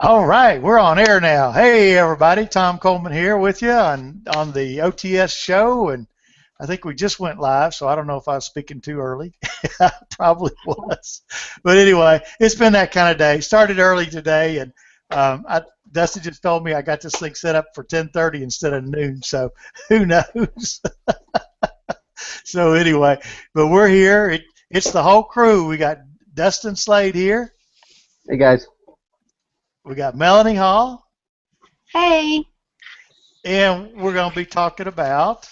All right, we're on air now. Hey, everybody, Tom Coleman here with you on the OTS show, and I think we just went live, so I don't know if I was speaking too early. I probably was, but anyway, it's been that kind of day. Started early today, and Dusty just told me I got this thing set up for 10:30 instead of noon, so who knows? So anyway, but we're here. It's the whole crew. We got Dustin Slade here. Hey guys. We got Melanie Hall. Hey. And we're going to be talking about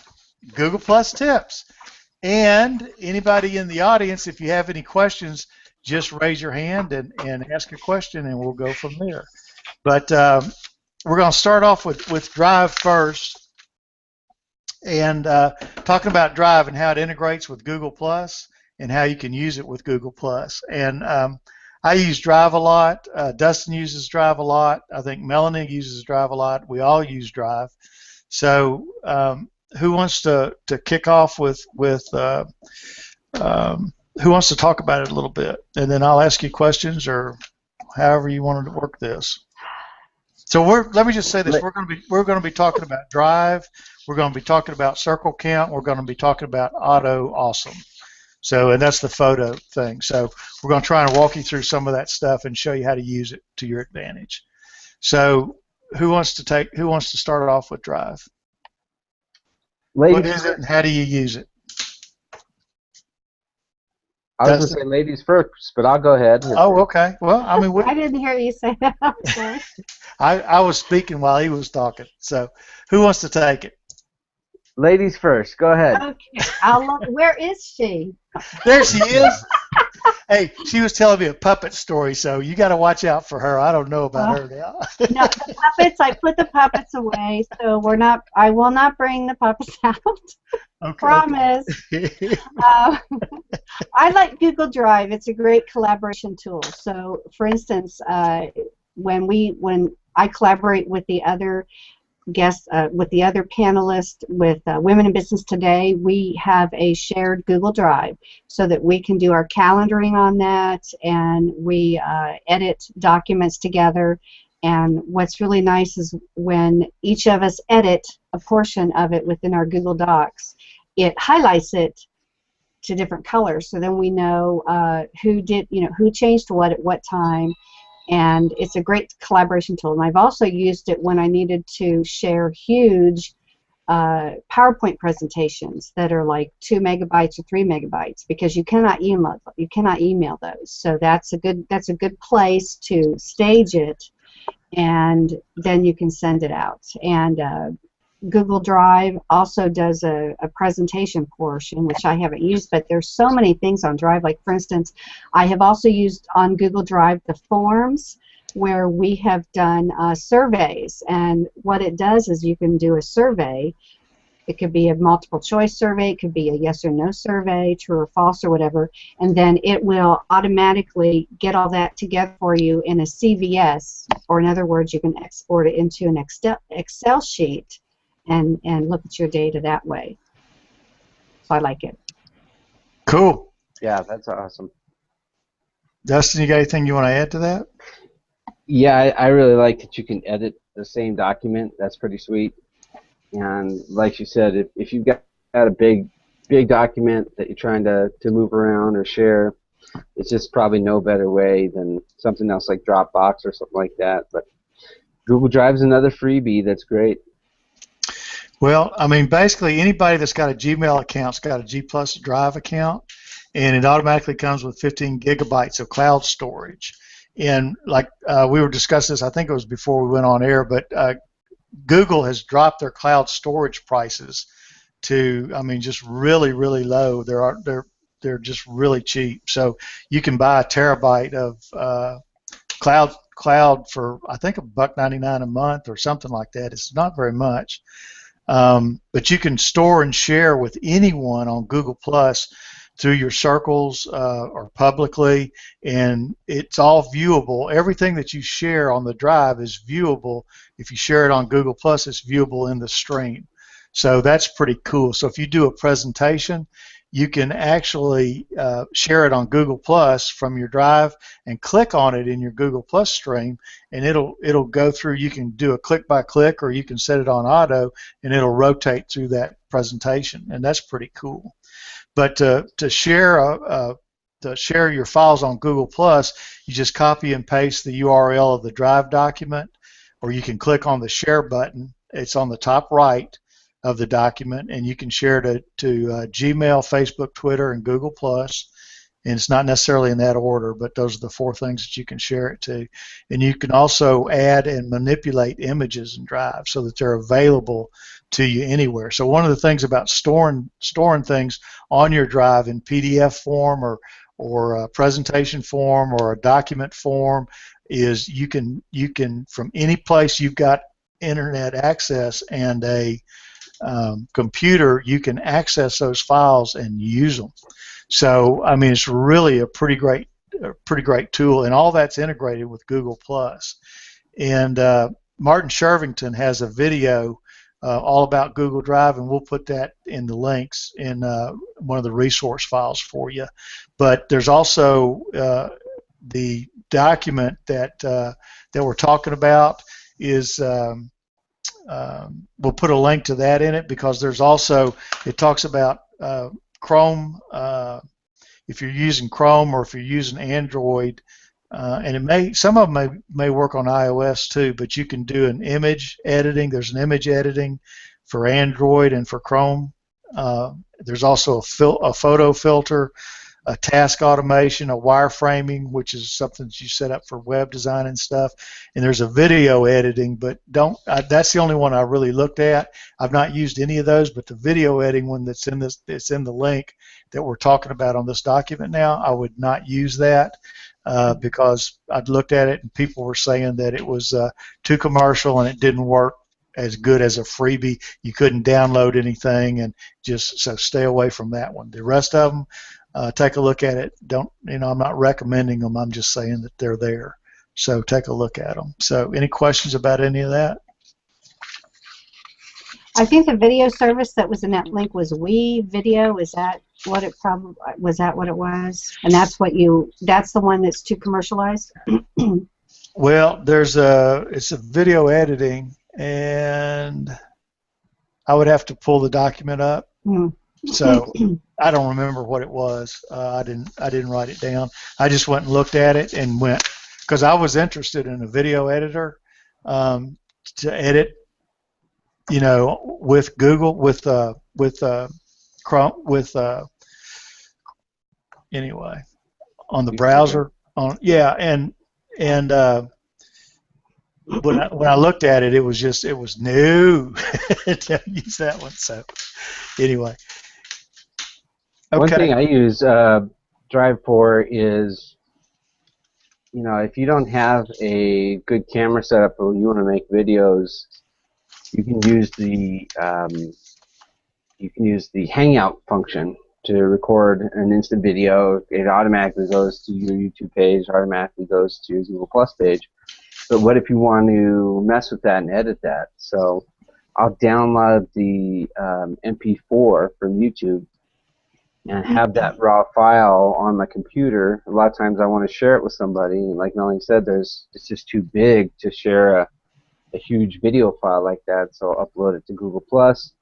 Google Plus tips. And anybody in the audience, if you have any questions, just raise your hand and ask a question, and we'll go from there. But we're going to start off with Drive first, and talking about Drive and how it integrates with Google Plus and how you can use it with Google Plus. And I use Drive a lot. Dustin uses Drive a lot. I think Melanie uses Drive a lot. We all use Drive. So who wants to kick off with who wants to talk about it a little bit? And then I'll ask you questions or however you wanted to work this. So let me just say this. We're going to be talking about Drive. We're going to be talking about CircleCount. We're going to be talking about AutoAwesome. So, and that's the photo thing. So we're going to try and walk you through some of that stuff and show you how to use it to your advantage. So who wants to start off with Drive? Ladies, what is it and how do you use it? I was going to say ladies first, but I'll go ahead. Oh, okay. Well, I mean, I didn't hear you say that. I was speaking while he was talking. So who wants to take it? Ladies first. Go ahead. Okay. Where is she? There she is. Hey, she was telling me a puppet story, so you got to watch out for her. I don't know about her now. No, the puppets. I put the puppets away, so we're not. I will not bring the puppets out. Okay, promise. Okay. I like Google Drive. It's a great collaboration tool. So, for instance, when I collaborate with the other guests, with the other panelists, with Women in Business Today, we have a shared Google Drive so that we can do our calendaring on that, and we edit documents together. And what's really nice is when each of us edit a portion of it within our Google Docs, it highlights it to different colors, so then we know who changed what at what time. And it's a great collaboration tool. And I've also used it when I needed to share huge PowerPoint presentations that are like 2 megabytes or 3 megabytes, because you cannot email those. So that's a good place to stage it, and then you can send it out. And Google Drive also does a presentation portion, which I haven't used, but there's so many things on Drive. Like, for instance, I have also used on Google Drive the forms where we have done surveys. And what it does is you can do a survey. It could be a multiple choice survey, it could be a yes or no survey, true or false or whatever, and then it will automatically get all that together for you in a CVS, or in other words, you can export it into an Excel sheet and look at your data that way. So I like it. Cool. Yeah, that's awesome. Dustin, you got anything you want to add to that? Yeah, I really like that you can edit the same document. That's pretty sweet. And like you said, if you've got a big document that you're trying to move around or share, it's just probably no better way than something else like Dropbox or something like that. But Google Drive is another freebie that's great. Well, I mean, basically anybody that's got a Gmail account's got a G Plus Drive account, and it automatically comes with 15 gigabytes of cloud storage. And like we were discussing this, I think it was before we went on air, but Google has dropped their cloud storage prices to, I mean, just really, really low. They're just really cheap. So you can buy a terabyte of cloud for, I think, $1.99 a month or something like that. It's not very much. But you can store and share with anyone on Google Plus through your circles or publicly, and it's all viewable. Everything that you share on the drive is viewable. If you share it on Google Plus, it's viewable in the stream. So that's pretty cool. So if you do a presentation, you can actually share it on Google Plus from your drive and click on it in your Google Plus stream, and it'll go through. You can do a click by click, or you can set it on auto, and it'll rotate through that presentation, and that's pretty cool. But to share your files on Google Plus, you just copy and paste the URL of the drive document, or you can click on the share button. It's on the top right of the document, and you can share it to Gmail, Facebook, Twitter, and Google Plus. And it's not necessarily in that order, but those are the 4 things that you can share it to. And you can also add and manipulate images in Drive so that they're available to you anywhere. So one of the things about storing things on your Drive in PDF form or a presentation form or a document form is you can from any place you've got internet access and a computer, you can access those files and use them. So I mean, it's really a pretty great tool, and all that's integrated with Google Plus. And Martin Shervington has a video all about Google Drive, and we'll put that in the links in one of the resource files for you. But there's also the document that we're talking about is. We'll put a link to that in it, because there's also, it talks about Chrome, if you're using Chrome or if you're using Android, and some of them may work on iOS too, but you can do an image editing. There's an image editing for Android and for Chrome. There's also a photo filter, a task automation, a wireframing, which is something that you set up for web design and stuff, and there's a video editing, but that's the only one I really looked at. I've not used any of those, but the video editing one that's in the link that we're talking about on this document now, I would not use that because I'd looked at it and people were saying that it was too commercial and it didn't work as good as a freebie. You couldn't download anything, and so stay away from that one. The rest of them, take a look at it. I'm not recommending them. I'm just saying that they're there. So take a look at them. So any questions about any of that? I think the video service that was in that link was WeVideo. Is that what it probably was? That what it was? And that's the one that's too commercialized. Well, it's a video editing, and I would have to pull the document up. So I don't remember what it was. I didn't write it down. I just went and looked at it and went, because I was interested in a video editor to edit, with Google, with Chrome, anyway, on the browser. And when I looked at it, it was new. Don't use that one. So anyway. Okay. One thing I use Drive for is, if you don't have a good camera setup or you want to make videos, you can use the Hangout function to record an instant video. It automatically goes to your YouTube page, automatically goes to your Google Plus page. But what if you want to mess with that and edit that? So I'll download the MP4 from YouTube and have that raw file on my computer. A lot of times I want to share it with somebody, and like Melanie said, it's just too big to share a huge video file like that, so I'll upload it to Google Plus.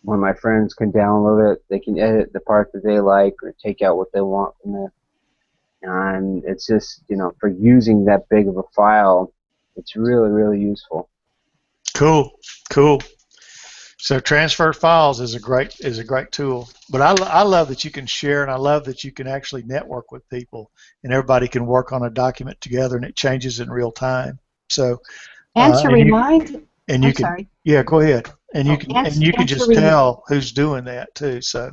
When my friends can download it, they can edit the part that they like or take out what they want from it. And it's just, for using that big of a file, it's really, really useful. Cool. So transfer files is a great tool. But I love that you can share, and I love that you can actually network with people, and everybody can work on a document together, and it changes in real time. So yeah, go ahead. And you can just tell who's doing that too. So.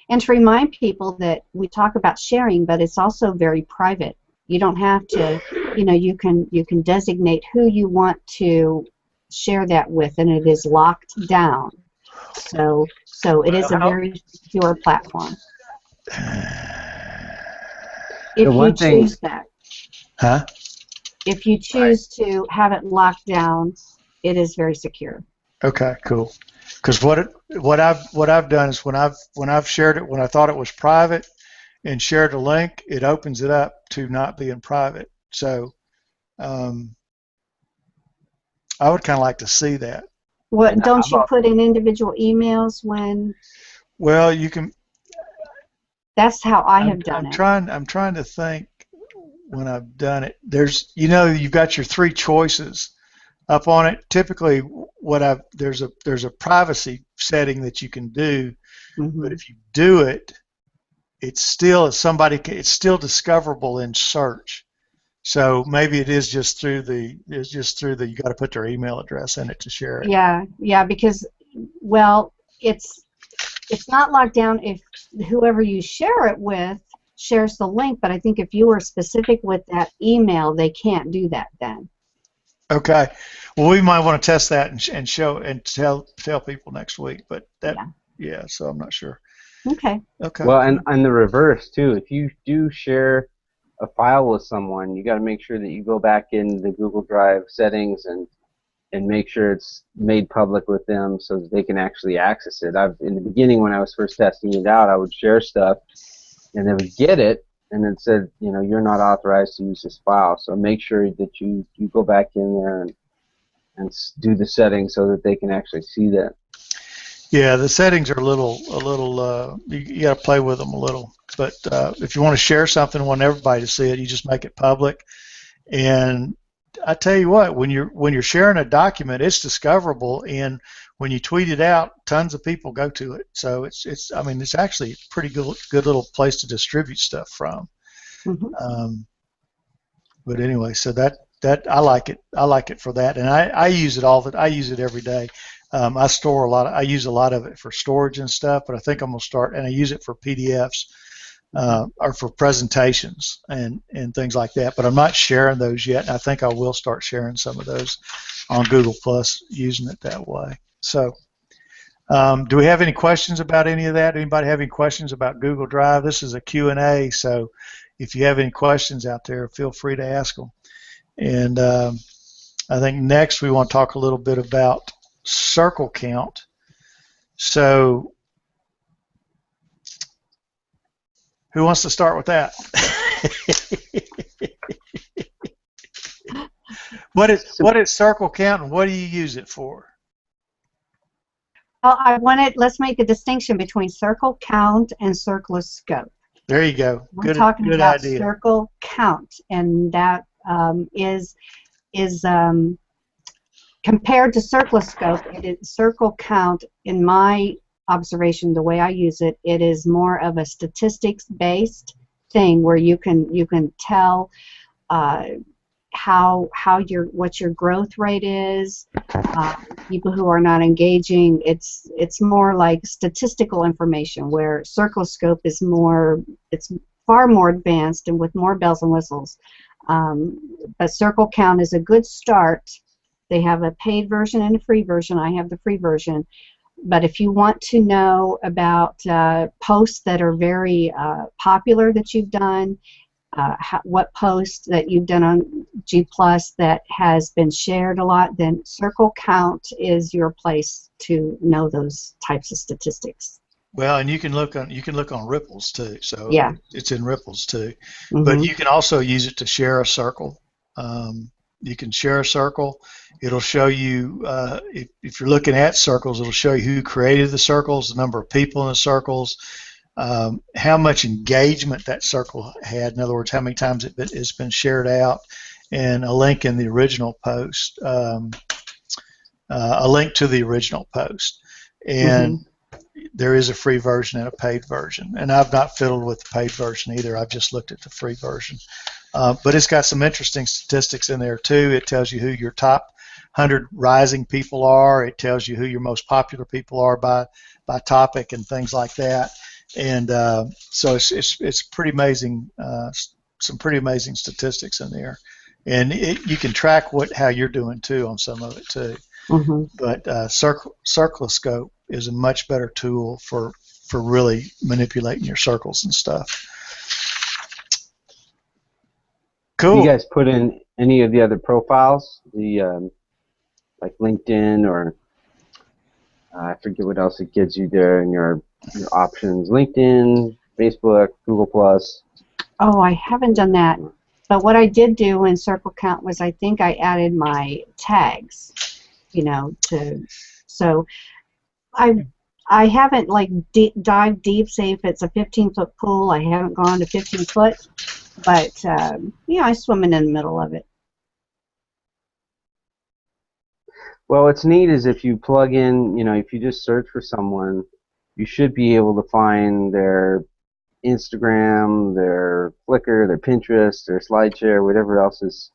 And to remind people that we talk about sharing, but it's also very private. You don't have to, you can designate who you want to share that with, and it is locked down. So it is a very secure platform. If you choose that. Huh? If you choose to have it locked down, it is very secure. Okay, cool. Because what I've done is when I've shared it when I thought it was private and shared a link, it opens it up to not being private. So I would kind of like to see that. What, don't you put in individual emails when? Well, you can. That's how I have done it. I'm trying to think when I've done it. There's, you've got your three choices up on it. Typically, there's a privacy setting that you can do, but if you do it, it's still discoverable in search. So maybe it is just through the you got to put their email address in it to share it. Yeah, because it's not locked down if whoever you share it with shares the link, but I think if you are specific with that email, they can't do that then. Okay. Well, we might want to test that and show and tell people next week, but so I'm not sure. Okay. Well, and the reverse too. If you do share a file with someone, you got to make sure that you go back in the Google Drive settings and make sure it's made public with them so that they can actually access it. In the beginning, when I was first testing it out, I would share stuff and they would get it, and it said, you're not authorized to use this file. So make sure that you go back in there and do the settings so that they can actually see that. Yeah, the settings are a little. You got to play with them a little. But if you want to share something and want everybody to see it, you just make it public. And I tell you what, when you're sharing a document, it's discoverable, and when you tweet it out, tons of people go to it. So it's actually a pretty good little place to distribute stuff from. But anyway, so that I like it. I like it for that, and I use it I use it every day. I store I use a lot of it for storage and stuff, but I think I'm gonna start, and I use it for PDFs. Or for presentations and things like that, but I'm not sharing those yet. And I think I will start sharing some of those on GooglePlus using it that way. So, do we have any questions about any of that? Anybody have any questions about Google Drive? This is a Q&A, so if you have any questions out there, feel free to ask them. And I think next we want to talk a little bit about CircleCount. So, who wants to start with that? What is CircleCount, and what do you use it for? Well, let's make a distinction between CircleCount and CircleScope. There you go. We're talking about idea. CircleCount, and that is compared to CircleScope. CircleCount, in my observation, the way I use it, it is more of a statistics-based thing where you can tell what your growth rate is, people who are not engaging. It's more like statistical information, where CircleScope is it's far more advanced and with more bells and whistles. But CircleCount is a good start. They have a paid version and a free version. I have the free version. But if you want to know about posts that are very popular that you've done, what post that you've done on G+ that has been shared a lot, then CircleCount is your place to know those types of statistics. Well, and you can look on Ripples too. So yeah, it's in Ripples too. But you can also use it to share a circle. You can share a circle. It'll show you, if you're looking at circles, it'll show you who created the circles, the number of people in the circles, how much engagement that circle had. In other words, how many times it's been shared out, and a link in the original post, a link to the original post. And there is a free version and a paid version. And I've not fiddled with the paid version either. I've just looked at the free version. But it's got some interesting statistics in there too. It tells you who your top 100 rising people are. It tells you who your most popular people are by topic and things like that. And so it's pretty amazing. Some pretty amazing statistics in there, and you can track how you're doing too on some of it too. But CircleScope is a much better tool for really manipulating your circles and stuff. Cool. You guys put in any of the other profiles, like LinkedIn or I forget what else it gives you there in your options. LinkedIn, Facebook, GooglePlus. Oh, I haven't done that. But what I did do in CircleCount was I think I added my tags, so I haven't like dived deep, say if it's a 15-foot pool, I haven't gone to 15 foot, but I swim in the middle of it. Well, what's neat is if you plug in, if you just search for someone, you should be able to find their Instagram, their Flickr, their Pinterest, their SlideShare, whatever else is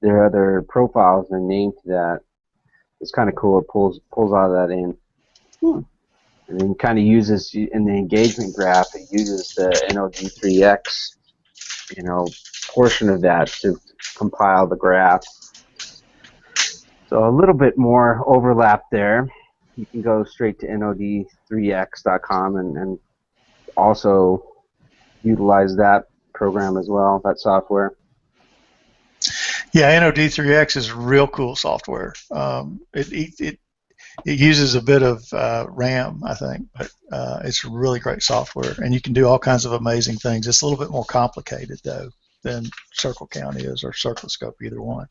their other profiles and name to that. It's kind of cool. It pulls all of that in. And then kind of uses, in the engagement graph, it uses the NOD3X, portion of that to compile the graph. So a little bit more overlap there. You can go straight to NOD3X.com and also utilize that program as well, that software. Yeah, NOD3X is real cool software. It uses a bit of RAM, I think, but it's really great software, and you can do all kinds of amazing things. It's a little bit more complicated, though, than CircleCount is or CircleScope, either one.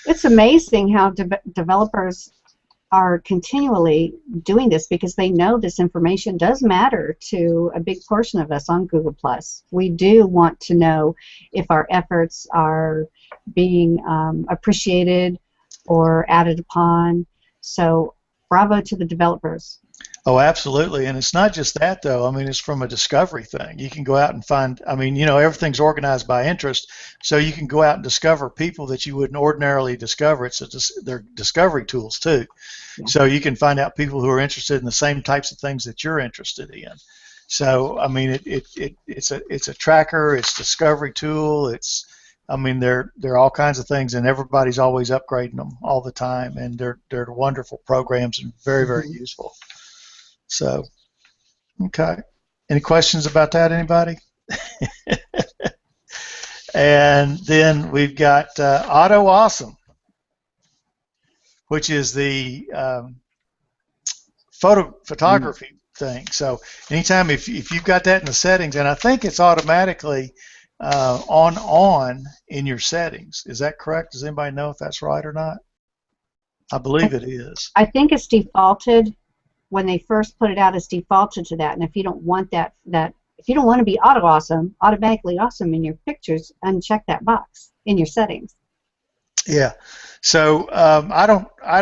It's amazing how developers are continually doing this because they know this information does matter to a big portion of us on GooglePlus. We do want to know if our efforts are being appreciated or added upon. So bravo to the developers. Oh, absolutely. And it's not just that, though. I mean, it's from a discovery thing. You can go out and find, everything's organized by interest, so you can go out and discover people that you wouldn't ordinarily discover. They're discovery tools, too. Yeah. So you can find out people who are interested in the same types of things that you're interested in. So, I mean, it's a tracker, it's a discovery tool, there are all kinds of things, and everybody's always upgrading them all the time, and they're wonderful programs and very, very useful. So, okay. Any questions about that, anybody? And then we've got AutoAwesome, which is the photography thing. So anytime if you've got that in the settings, and I think it's automatically on in your settings. Is that correct? Does anybody know if that's right or not? I believe it is. I think it's defaulted. When they first put it out, it's defaulted to that. And if you don't want if you don't want to be automatically awesome in your pictures, uncheck that box in your settings. Yeah. So I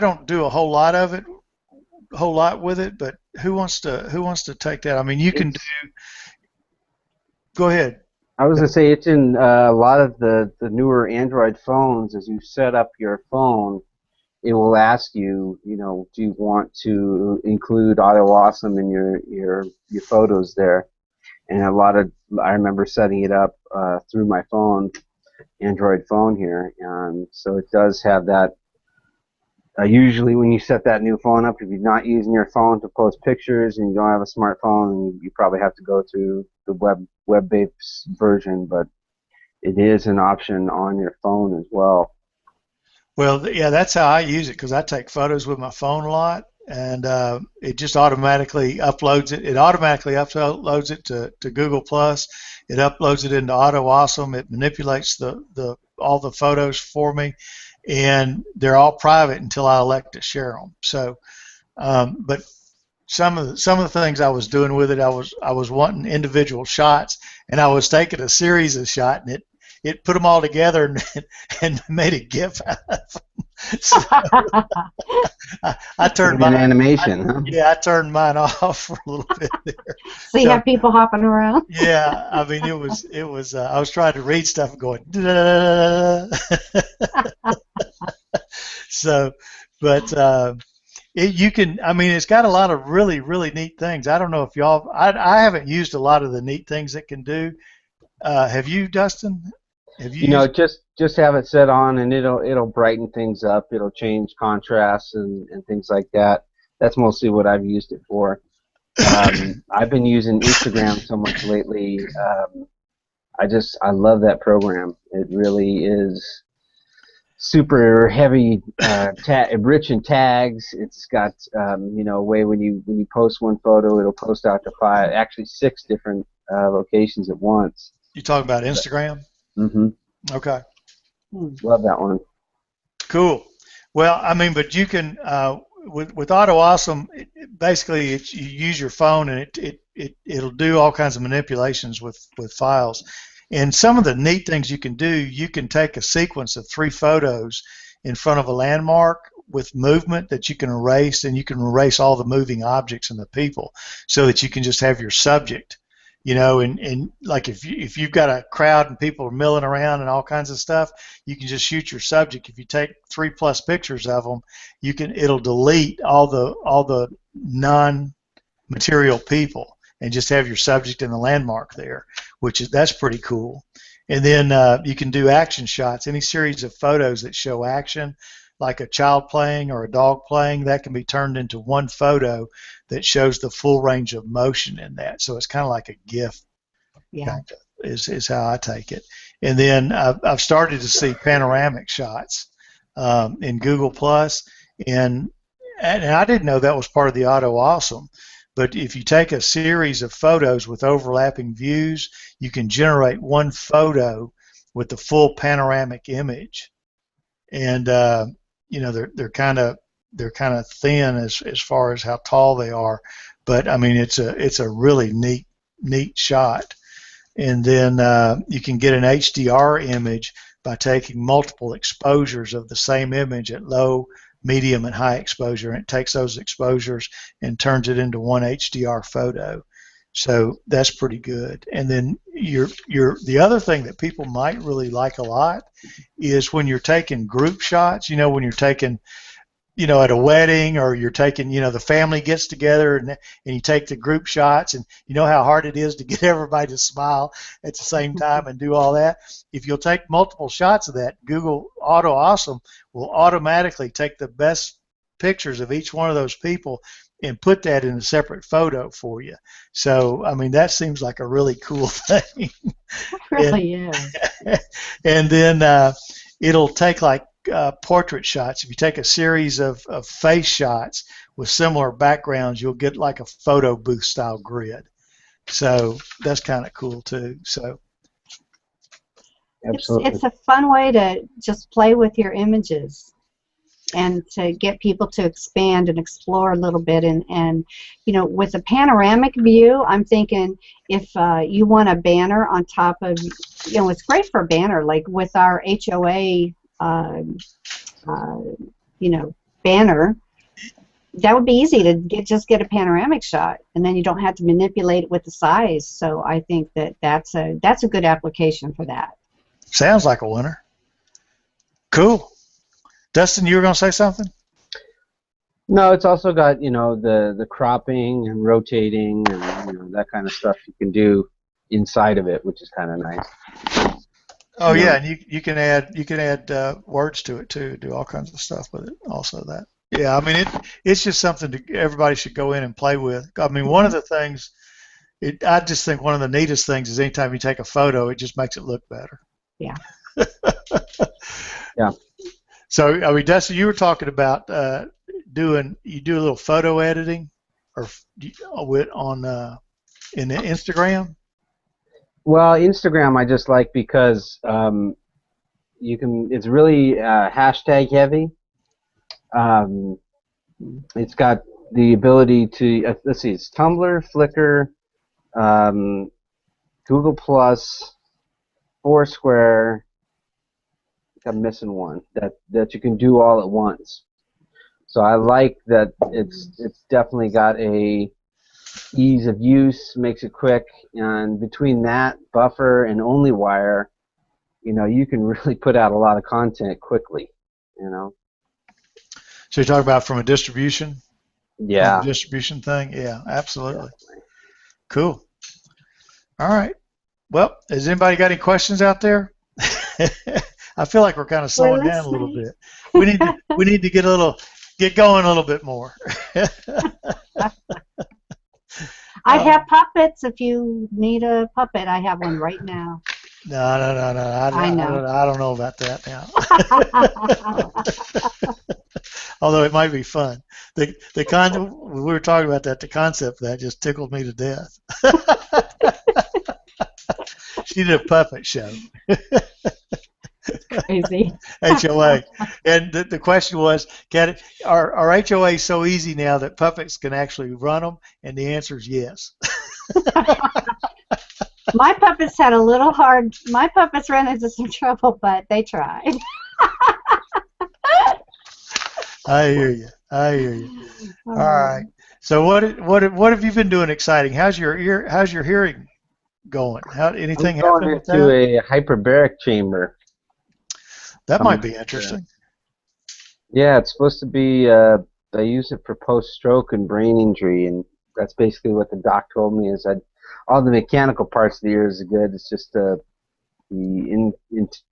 don't do a whole lot with it, but who wants to take that? I mean, you can do. Go ahead. I was going to say it's in a lot of the newer Android phones. As you set up your phone, it will ask you, do you want to include AutoAwesome in your photos there? And I remember setting it up through my phone, Android phone here, and so it does have that. Usually when you set that new phone up, if you're not using your phone to post pictures and you don't have a smartphone, you probably have to go to the web-based version, but it is an option on your phone as well. Well, yeah, that's how I use it, because I take photos with my phone a lot, and it just automatically uploads it. It automatically uploads it to GooglePlus. It uploads it into AutoAwesome. It manipulates all the photos for me, and they're all private until I elect to share them. So, but some of the things I was doing with it, I was wanting individual shots, and I was taking a series of shots, and it put them all together and made a GIF out of them. So I turned mine animation. Yeah, I turned mine off for a little bit there. So you have people hopping around. Yeah, I mean it was. I was trying to read stuff and going. So, but you can. I mean, it's got a lot of really, really neat things. I don't know if y'all. I haven't used a lot of the neat things it can do. Have you, Dustin? Just have it set on, and it'll brighten things up. It'll change contrasts and things like that. That's mostly what I've used it for. I've been using Instagram so much lately. I love that program. It really is. super heavy, rich in tags. It's got a way when you post one photo, it'll post out to 5, actually 6 different locations at once. You talking about Instagram? Mm-hmm. Okay. Love that one. Cool. Well, I mean, but you can with AutoAwesome, basically you use your phone and it'll do all kinds of manipulations with files. And some of the neat things you can do, you can take a sequence of 3 photos in front of a landmark with movement that you can erase, and you can erase all the moving objects and the people, so that you can just have your subject. And like if you've got a crowd and people are milling around and all kinds of stuff, you can just shoot your subject. If you take 3+ pictures of them, it'll delete all the non-material people and just have your subject and the landmark there, that's pretty cool. And then you can do action shots. Any series of photos that show action, like a child playing or a dog playing, that can be turned into one photo that shows the full range of motion in that. So it's kind of like a GIF. Yeah. Kind of, is how I take it. And then I've started to see panoramic shots in GooglePlus, and I didn't know that was part of the AutoAwesome. But if you take a series of photos with overlapping views, you can generate one photo with the full panoramic image. And they're kind of thin as far as how tall they are, but I mean it's a really neat shot. And then you can get an HDR image by taking multiple exposures of the same image at low, medium, and high exposure, and it takes those exposures and turns it into one HDR photo. So that's pretty good. And then the other thing that people might really like a lot is when you're taking group shots. When you're taking, at a wedding, or you're taking, the family gets together and you take the group shots, and you know how hard it is to get everybody to smile at the same time and do all that. If you'll take multiple shots of that, Google AutoAwesome will automatically take the best pictures of each one of those people and put that in a separate photo for you. So, I mean, that seems like a really cool thing. Really is. And then it'll take like portrait shots. If you take a series of face shots with similar backgrounds, you'll get like a photo booth style grid. So that's kind of cool too. So absolutely, it's a fun way to just play with your images and to get people to expand and explore a little bit. And with a panoramic view, I'm thinking if you want a banner on top of, it's great for a banner, like with our HOA banner, that would be easy to just get a panoramic shot, and then you don't have to manipulate it with the size. So I think that's a good application for that. Sounds like a winner. Cool. Dustin, you were going to say something? No, it's also got the cropping and rotating and that kind of stuff you can do inside of it, which is kind of nice. Oh yeah, and you can add words to it too. Do all kinds of stuff with it. Also that. Yeah, I mean it's just something everybody should go in and play with. I mean, one of the things, I just think one of the neatest things is anytime you take a photo, it just makes it look better. Yeah. Yeah. So, I mean, Dustin, you were talking about do a little photo editing, or on in Instagram. Well, Instagram I just like because it's really hashtag heavy. It's got the ability to let's see, it's Tumblr, Flickr, GooglePlus, Foursquare. I'm missing one that you can do all at once. So I like that it's definitely got a ease of use, makes it quick, and between that, Buffer, and OnlyWire, you can really put out a lot of content quickly. So you're talking about from a distribution? Yeah. Distribution thing? Yeah, absolutely. Definitely. Cool. All right. Well, has anybody got any questions out there? I feel like we're kind of slowing down a little bit. We need to get going a little bit more. I have puppets. If you need a puppet, I have one right now. No. I know. I don't know about that now. Although it might be fun. We were talking about that. The concept of that just tickled me to death. She did a puppet show. Crazy. HOA. And the question was, are HOAs so easy now that puppets can actually run them? And the answer is yes. My puppets had a little hard. My puppets ran into some trouble, but they tried. I hear you. All right. So what have you been doing exciting? How's your hearing going? Anything I'm going happening with into that? a hyperbaric chamber. That might be interesting. Yeah, it's supposed to be. They use it for post-stroke and brain injury, and that's basically what the doc told me. Is that all the mechanical parts of the ear is good. It's just the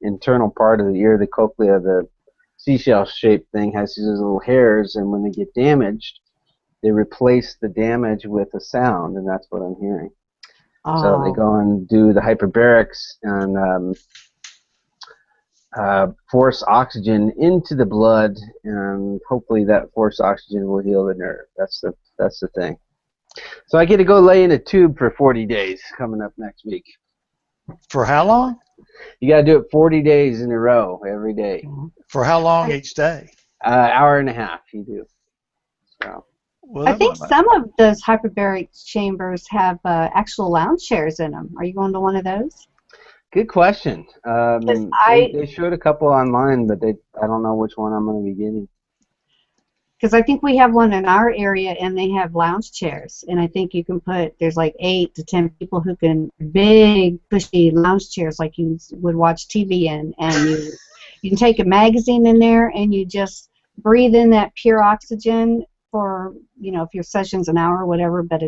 internal part of the ear, the cochlea, the seashell-shaped thing, has these little hairs, and when they get damaged, they replace the damage with a sound, and that's what I'm hearing. Oh. So they go and do the hyperbarics and force oxygen into the blood, and hopefully that forced oxygen will heal the nerve. That's the thing. So I get to go lay in a tube for 40 days coming up next week. For how long? You got to do it 40 days in a row every day. For how long each day? Hour and a half you do. So. Well, I think some of those hyperbaric chambers have actual lounge chairs in them. Are you going to one of those? Good question. They showed a couple online, but I don't know which one I'm going to be getting. Because I think we have one in our area, and they have lounge chairs. And I think you can there's like 8 to 10 people who can, big, cushy lounge chairs like you would watch TV in. And you can take a magazine in there, and you just breathe in that pure oxygen for, if your session's an hour or whatever. But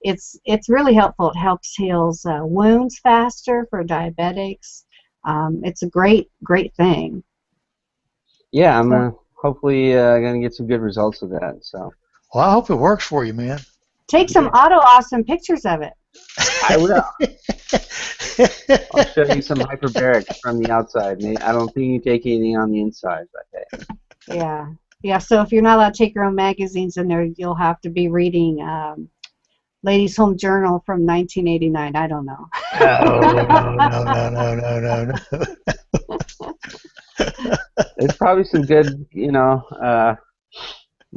it's really helpful. It helps heals wounds faster for diabetics. It's a great thing. Yeah, I'm hopefully going to get some good results with that. So. Well, I hope it works for you, man. Take some AutoAwesome pictures of it. I will. I'll show you some hyperbarics from the outside. I don't think you take anything on the inside, but hey. Yeah. So if you're not allowed to take your own magazines in there, you'll have to be reading Ladies' Home Journal from 1989. I don't know. No. There's probably some good,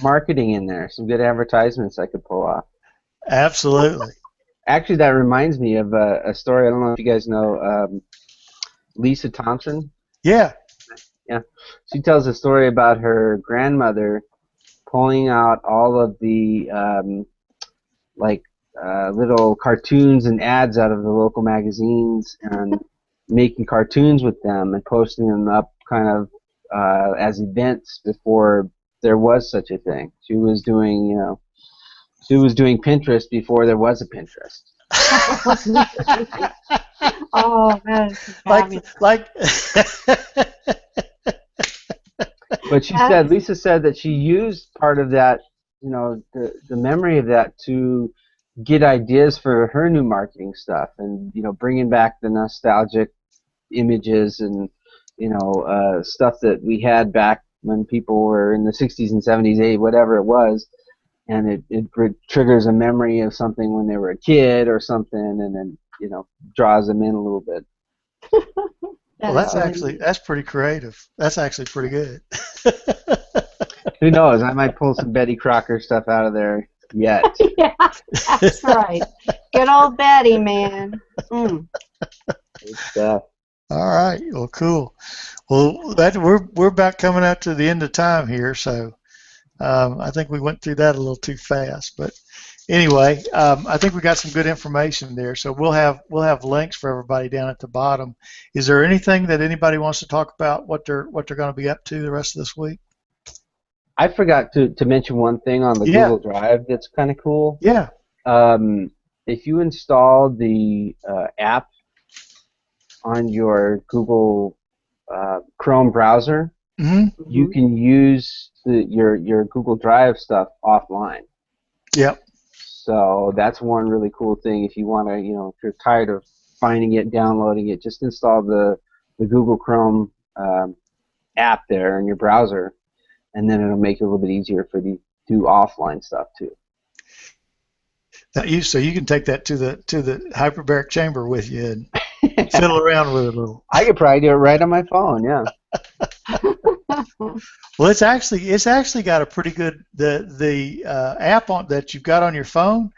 marketing in there. Some good advertisements I could pull off. Absolutely. Actually, that reminds me of a story. I don't know if you guys know Lisa Thompson. Yeah. Yeah. She tells a story about her grandmother pulling out all of the little cartoons and ads out of the local magazines and making cartoons with them and posting them up kind of as events before there was such a thing. She was doing, Pinterest before there was a Pinterest. Oh, that is fabulous. But Lisa said that she used part of that, the memory of that to get ideas for her new marketing stuff, and bringing back the nostalgic images and stuff that we had back when people were in the 60s and 70s, whatever it was, and it triggers a memory of something when they were a kid or something, and then draws them in a little bit. Well, that's pretty creative. That's actually pretty good. Who knows? I might pull some Betty Crocker stuff out of there yet. Yeah, that's right. Good old Betty, man. Good stuff. All right. Well, cool. Well, we're about coming up to the end of time here, so I think we went through that a little too fast. But anyway, I think we got some good information there. So we'll have links for everybody down at the bottom. Is there anything that anybody wants to talk about what they're going to be up to the rest of this week? I forgot to mention one thing on the Google Drive that's kind of cool. Yeah. If you install the app on your Google Chrome browser, you can use your Google Drive stuff offline. Yep. So that's one really cool thing if you want to, if you're tired of finding it, downloading it. Just install the Google Chrome app there in your browser, and then it'll make it a little bit easier for you to do offline stuff too. Now so you can take that to the hyperbaric chamber with you and fiddle around with it a little. I could probably do it right on my phone. Yeah. Well, it's actually got a pretty good the app that you've got on your phone.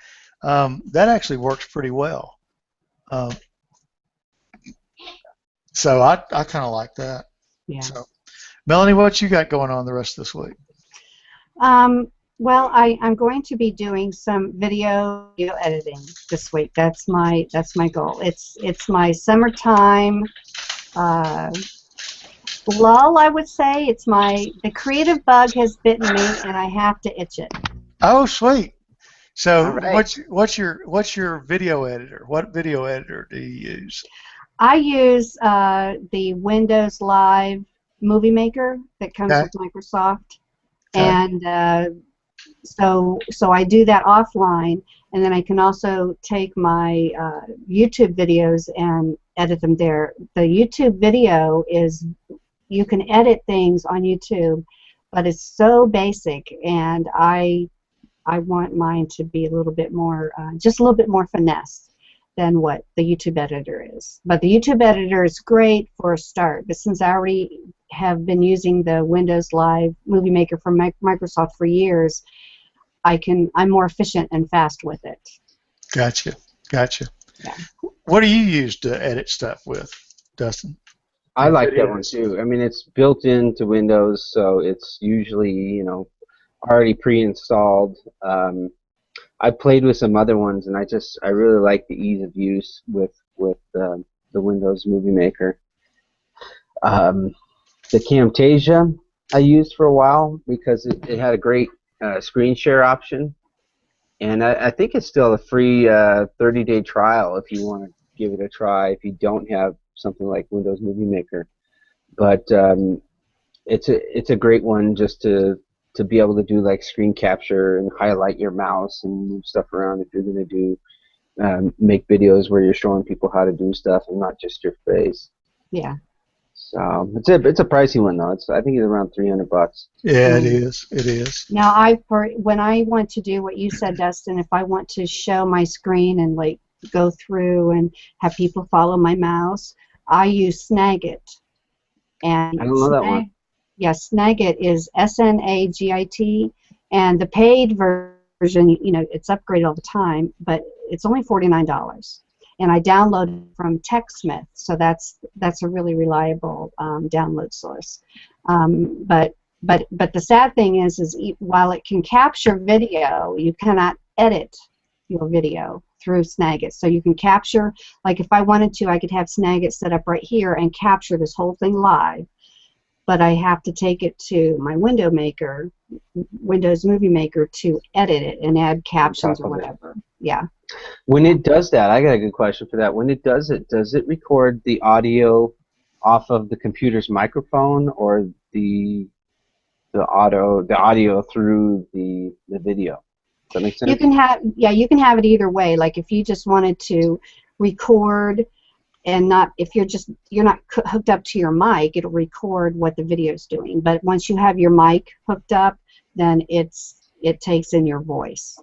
That actually works pretty well. So I kind of like that. Yeah. So, Melanie, what you got going on the rest of this week? Well, I'm going to be doing some video editing this week. That's my goal. It's my summertime lull, I would say. The creative bug has bitten me, and I have to itch it. Oh, sweet. So, right. what's your video editor? What video editor do you use? I use the Windows Live Movie Maker that comes with Microsoft, and so I do that offline, and then I can also take my YouTube videos and edit them there. The YouTube video is, you can edit things on YouTube, but it's so basic, and I want mine to be a little bit more, just a little bit more finesse than what the YouTube editor is. But the YouTube editor is great for a start, but since I already have been using the Windows Live Movie Maker from Microsoft for years, I'm more efficient and fast with it. Gotcha. Yeah. What do you use to edit stuff with, Dustin? I like that one too. I mean, it's built into Windows, so it's usually, already pre-installed. I played with some other ones, and I really like the ease of use with the Windows Movie Maker. The Camtasia I used for a while because it had a great screen share option, and I think it's still a free 30-day trial if you want to give it a try if you don't have something like Windows Movie Maker. But it's a great one just to be able to do like screen capture and highlight your mouse and move stuff around if you're going to do make videos where you're showing people how to do stuff and not just your face. Yeah. So it's a pricey one though. I think it's around $300. Yeah, it is. It is. Now when I want to do what you said, Dustin, if I want to show my screen and like go through and have people follow my mouse, I use Snagit. And I don't know that one. Yeah, Snagit is Snagit, and the paid version, it's upgraded all the time, but it's only $49. And I download it from TechSmith, so that's a really reliable download source. But the sad thing is while it can capture video, you cannot edit your video through Snagit. So you can capture, like if I wanted to, I could have Snagit set up right here and capture this whole thing live. But I have to take it to my Windows Movie Maker to edit it and add captions or whatever. Yeah. When it does that, I got a good question for that. When it does it record the audio off of the computer's microphone or the audio through the video? Does that make sense? You can have it either way. Like if you just wanted to record and if you're not hooked up to your mic, it'll record what the video is doing. But once you have your mic hooked up, then it takes in your voice.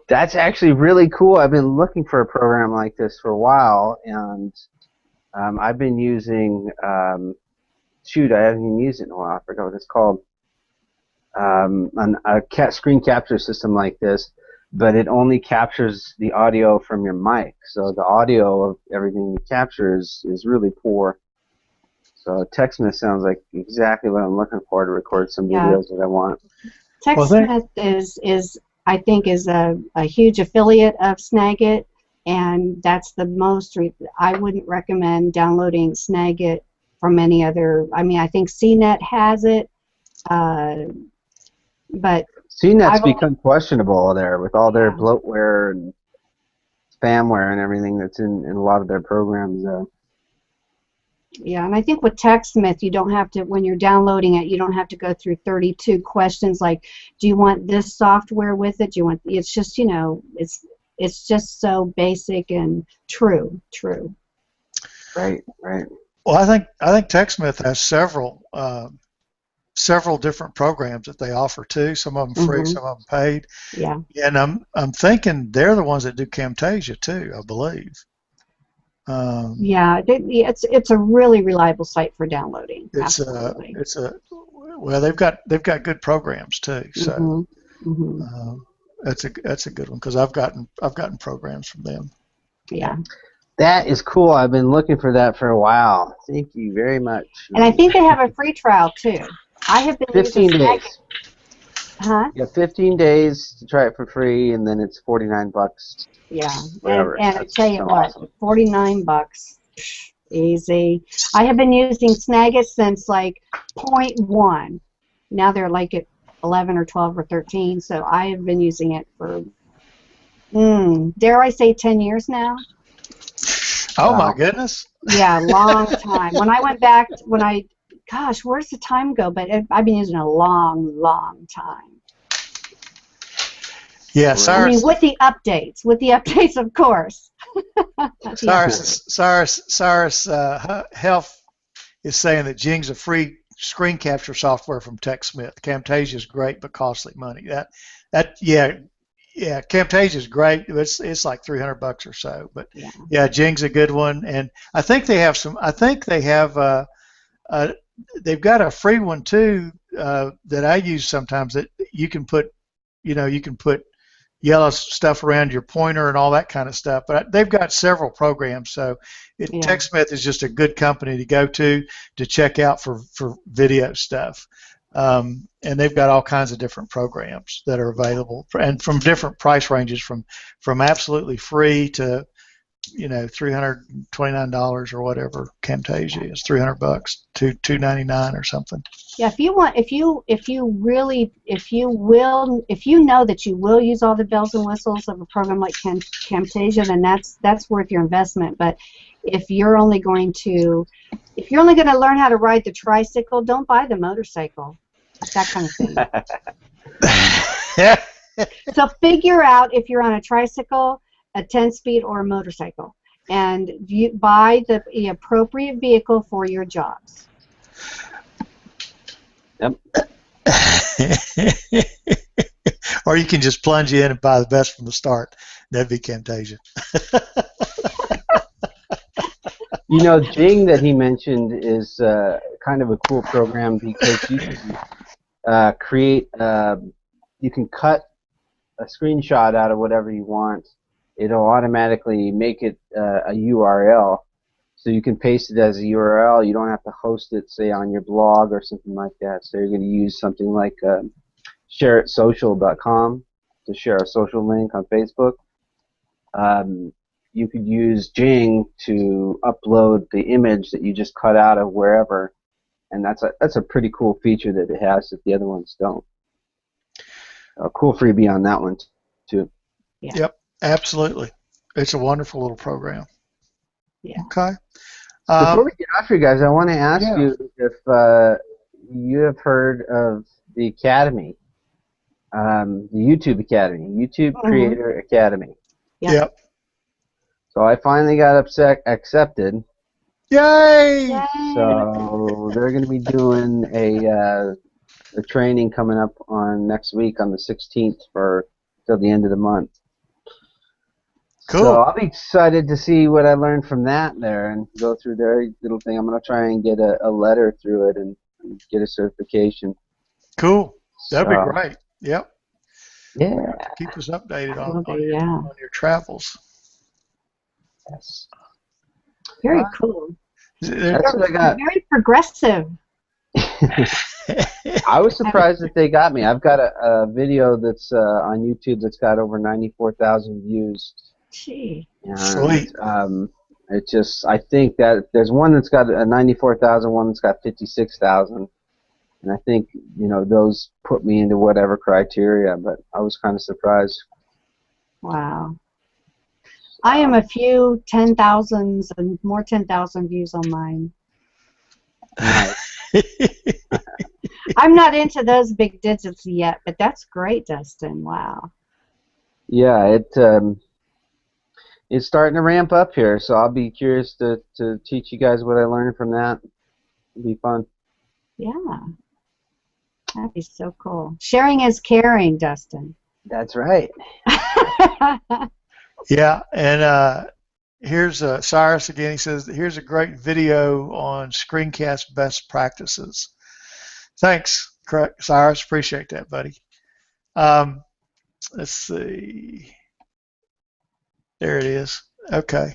That's actually really cool. I've been looking for a program like this for a while, and I've been using I haven't even used it in a while. I forgot what it's called. A screen capture system like this, but it only captures the audio from your mic. So the audio of everything you capture is really poor. So TechSmith sounds like exactly what I'm looking for to record some videos that I want. TechSmith is I think is a huge affiliate of Snagit, and that's the most. I wouldn't recommend downloading Snagit from any other. I mean, I think CNET has it, but CNET's become questionable there with all their bloatware and spamware and everything that's in a lot of their programs. Yeah, and I think with TechSmith, you don't have to, when you're downloading it, you don't have to go through 32 questions like, do you want this software with it? Do you want? It's just, it's just so basic and true. Right, right. Well, I think TechSmith has several different programs that they offer too. Some of them free, some of them paid. Yeah. And I'm thinking they're the ones that do Camtasia too, I believe. Yeah, it's a really reliable site for downloading. Absolutely. Well, they've got good programs too. So that's a good one because I've gotten programs from them. Yeah. That is cool. I've been looking for that for a while. Thank you very much. And I think they have a free trial too. I have been 15 using days. Huh? Yeah, 15 days to try it for free, and then it's $49. Yeah, Whatever. and I tell you what, awesome. $49, easy. I have been using Snagit since like 0.1. Now they're like at 11 or 12 or 13. So I have been using it for, dare I say, 10 years now. Oh my goodness. Yeah, long time. When I went back, gosh, where's the time go? But I've been using it a long, long time. Yeah, I mean, with the updates, of course. Cyrus Health is saying that Jing's a free screen capture software from TechSmith. Camtasia is great but costly money. Camtasia is great. It's like $300 or so. But yeah, Jing's a good one, and I think they have some. I think they have. They've got a free one too that I use sometimes. That you can put yellow stuff around your pointer and all that kind of stuff. But they've got several programs, so TechSmith is just a good company to go to check out for video stuff. And they've got all kinds of different programs that are available, and from different price ranges, from absolutely free to $329 or whatever Camtasia is, $300 to $299 or something. Yeah, if you know that you will use all the bells and whistles of a program like Camtasia, then that's worth your investment. But if you're only going to learn how to ride the tricycle, don't buy the motorcycle. That kind of thing. So figure out if you're on a tricycle, a 10-speed, or a motorcycle, and you buy the appropriate vehicle for your jobs. Yep. Or you can just plunge in and buy the best from the start. That'd be Camtasia. Jing that he mentioned is kind of a cool program because you can you can cut a screenshot out of whatever you want. It'll automatically make it a URL, so you can paste it as a URL. You don't have to host it, say, on your blog or something like that. So you're going to use something like shareitsocial.com to share a social link on Facebook. You could use Jing to upload the image that you just cut out of wherever, and that's a pretty cool feature that it has that the other ones don't. A cool freebie on that one too. Yeah. Yep, absolutely. It's a wonderful little program. Yeah. Okay. Before we get off here, guys, I want to ask you if you have heard of the Academy, the YouTube Academy, YouTube Creator Academy. Yep. So I finally got accepted. Yay! So they're going to be doing a training coming up on next week on the 16th till the end of the month. Cool. So I'll be excited to see what I learned from that there and go through their little thing. I'm going to try and get a letter through it and get a certification. Cool. That'd be great. Yep. Yeah. Keep us updated on your travels. Yes. Very cool. That's what I got. Very progressive. I was surprised that they got me. I've got a video that's on YouTube that's got over 94,000 views. Gee. And, sweet. I think that there's one that's got a 94,000, one that's got 56,000, and I think those put me into whatever criteria. But I was kind of surprised. Wow. I am a few 10,000s and more 10,000 views on mine. Nice. I'm not into those big digits yet, but that's great, Dustin. Wow. Yeah, it's starting to ramp up here, so I'll be curious to teach you guys what I learned from that. It'll be fun. Yeah. That'd be so cool. Sharing is caring, Dustin. That's right. Yeah, and here's Cyrus again. He says, here's a great video on screencast best practices. Thanks, Cyrus. Appreciate that, buddy. Let's see. There it is. Okay.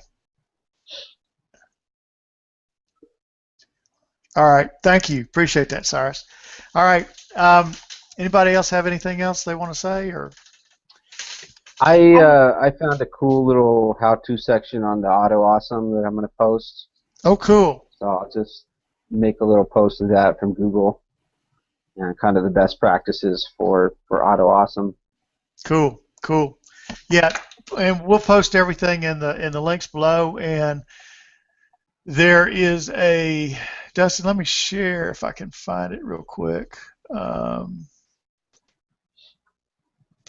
All right. Thank you. Appreciate that, Cyrus. All right. Anybody else have anything else they want to say, or? I found a cool little how-to section on the AutoAwesome that I'm going to post. Oh, cool. So I'll just make a little post of that from Google and kind of the best practices for AutoAwesome. Cool, cool. Yeah, and we'll post everything in the links below. And there is a Dustin. Let me share if I can find it real quick.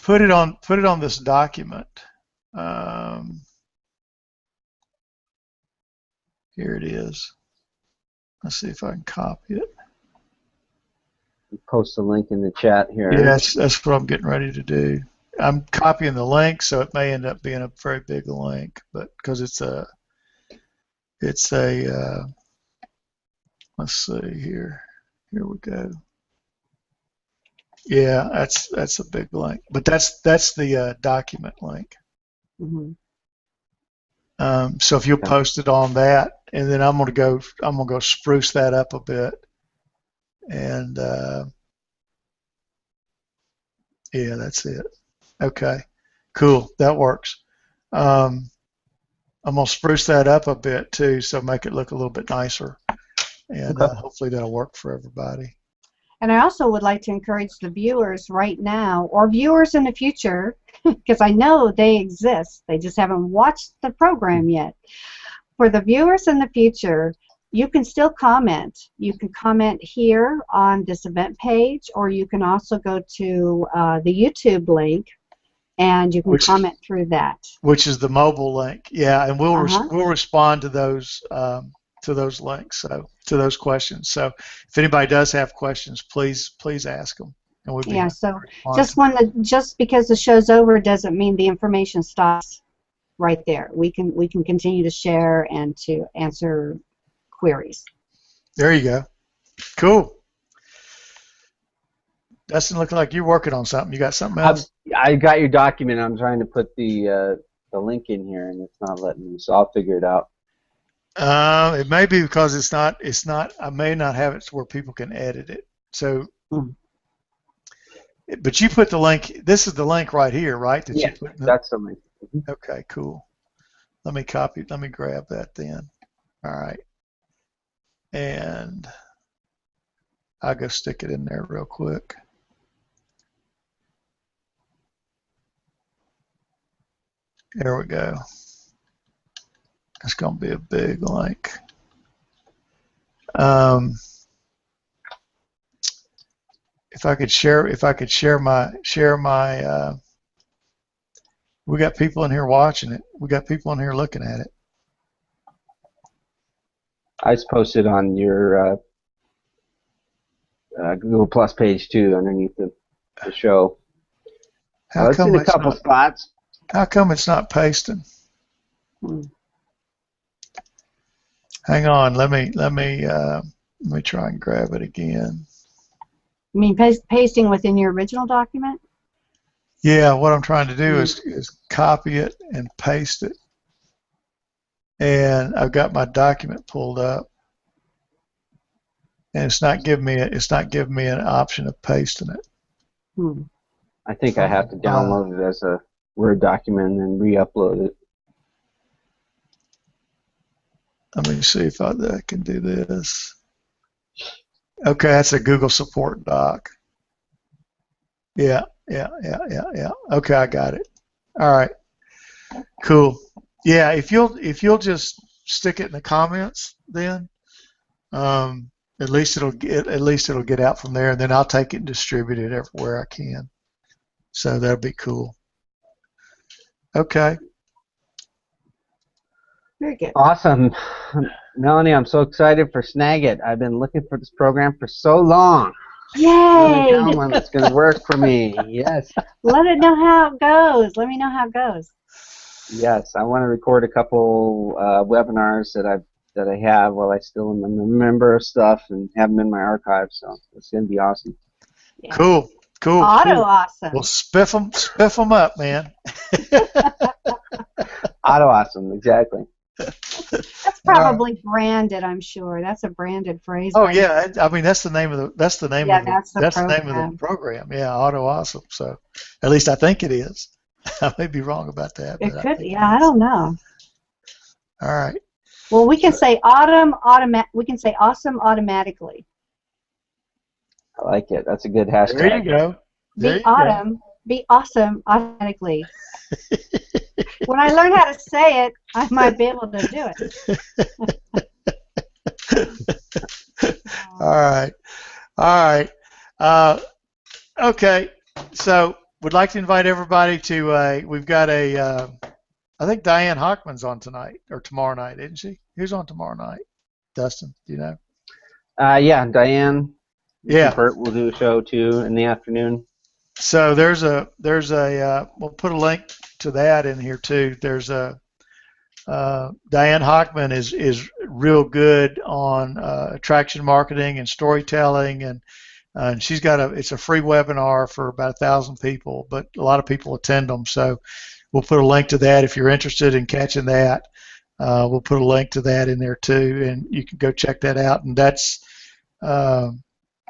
Put it on this document. Here it is. Let's see if I can copy it. Post a link in the chat here. Yeah, that's what I'm getting ready to do. I'm copying the link, so it may end up being a very big link, but because it's a let's see here. Here we go. Yeah, that's a big link, but that's the document link. Mm-hmm. So if you'll post it on that, and then I'm gonna go spruce that up a bit, and yeah, that's it. Okay, cool. That works. I'm gonna spruce that up a bit too, so make it look a little bit nicer, and hopefully that'll work for everybody. And I also would like to encourage the viewers right now, or viewers in the future, because I know they exist, they just haven't watched the program yet. For the viewers in the future, you can still comment. You can comment here on this event page, or you can also go to the YouTube link, and you can comment through that. Which is the mobile link, yeah, and we'll respond to those links, so to those questions. So if anybody does have questions, please ask them. And we'll be so just because the show's over doesn't mean the information stops right there. We can continue to share and to answer queries. There you go. Cool. Doesn't look like you're working on something. You got something else? I got your document. I'm trying to put the link in here, and it's not letting me. So I'll figure it out. It may be because it's not. I may not have it to where people can edit it. So, but you put the link. This is the link right here, right? That yeah, you put that's the link. Okay, cool. Let me copy. Let me grab that then. All right, and I'll go stick it in there real quick. There we go. It's going to be a big link. If I could share my we got people in here watching it. We got people in here looking at it. I just posted on your GooglePlus page too, underneath the show. It's in a couple spots. How come it's not pasting? Hang on, let me try and grab it again. You mean pasting within your original document? Yeah, what I'm trying to do is copy it and paste it. And I've got my document pulled up, and it's not giving me an option of pasting it. I think I have to download it as a Word document and then re-upload it. Let me see if I can do this. Okay, that's a Google support doc. Yeah. Okay, I got it. All right. Cool. Yeah, if you'll just stick it in the comments, then at least it'll get out from there, and then I'll take it and distribute it everywhere I can. So that'll be cool. Okay. Very good. Awesome. Melanie, I'm so excited for Snagit. I've been looking for this program for so long. Yay! Finally found one that's going to work for me. Yes. Let it know how it goes. Let me know how it goes. Yes, I want to record a couple webinars that I have while I still am a member of stuff and have them in my archive. So it's going to be awesome. Yeah. Cool. AutoAwesome. Well, spiff them up, man. AutoAwesome, exactly. That's probably branded, I'm sure. That's a branded phrase. Oh yeah, I mean that's the name of the name of the program. Yeah, AutoAwesome. So at least I think it is. I may be wrong about that. It could. Yeah, I don't know. All right. Well, we can say We can say awesome automatically. I like it. That's a good hashtag. There you go. Be awesome automatically. When I learn how to say it, I might be able to do it. All right. Okay. So we'd like to invite everybody to. We've got I think Diane Hockman's on tonight or tomorrow night, isn't she? Who's on tomorrow night? Dustin, do you know? Yeah, Diane. Yeah. Bert will do a show too in the afternoon. So there's a we'll put a link to that in here too. There's a Diane Hockman is real good on attraction marketing and storytelling, and she's got it's a free webinar for about 1,000 people, but a lot of people attend them. So we'll put a link to that if you're interested in catching that. We'll put a link to that in there too, and you can go check that out. And that's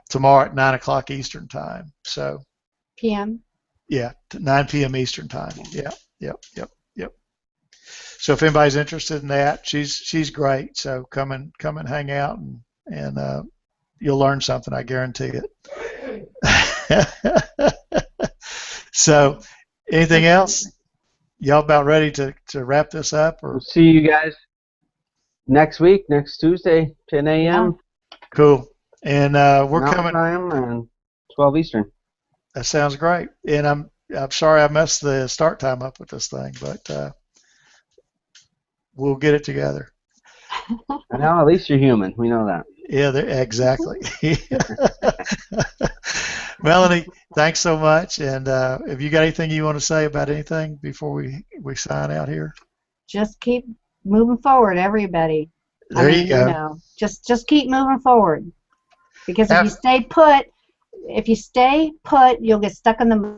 tomorrow at 9 o'clock Eastern time. So. PM. Yeah, 9 p.m. Eastern time. Yeah. So if anybody's interested in that, she's great. So come and hang out and you'll learn something. I guarantee it. So, anything else? Y'all about ready to wrap this up? Or? We'll see you guys next week, next Tuesday, 10 a.m. Cool. And we're coming. Time and 12 Eastern. That sounds great. And I'm sorry I messed the start time up with this thing, but we'll get it together. I know, at least you're human. We know that. Yeah, exactly. Melanie, thanks so much. And have you got anything you want to say about anything before we sign out here? Just keep moving forward, everybody. There you go. You know, just keep moving forward. Because if you stay put, you'll get stuck in the.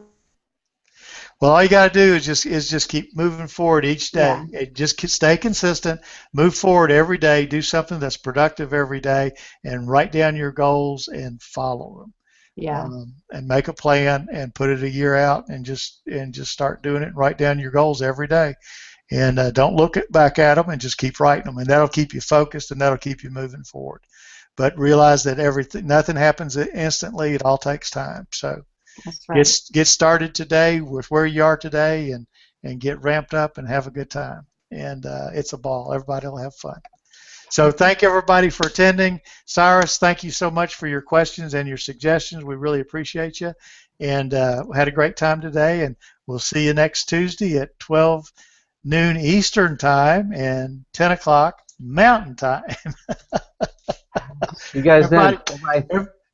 Well, all you got to do is just keep moving forward each day. Yeah. Just stay consistent, move forward every day, do something that's productive every day, and write down your goals and follow them. Yeah. And make a plan and put it a year out and just start doing it. And write down your goals every day, and don't look back at them and just keep writing them, and that'll keep you focused and that'll keep you moving forward. But realize that nothing happens instantly. It all takes time. So that's right. Get started today with where you are today, and get ramped up and have a good time. And it's a ball. Everybody will have fun. So thank everybody for attending. Cyrus, thank you so much for your questions and your suggestions. We really appreciate you. And had a great time today. And we'll see you next Tuesday at 12 noon Eastern time and 10 o'clock Mountain time. You guys,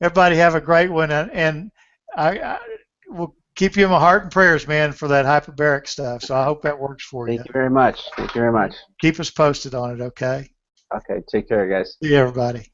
everybody have a great one, and I will keep you in my heart and prayers, man, for that hyperbaric stuff. So I hope that works for you. Thank you very much. Thank you very much. Keep us posted on it, okay? Okay. Take care, guys. See you, everybody.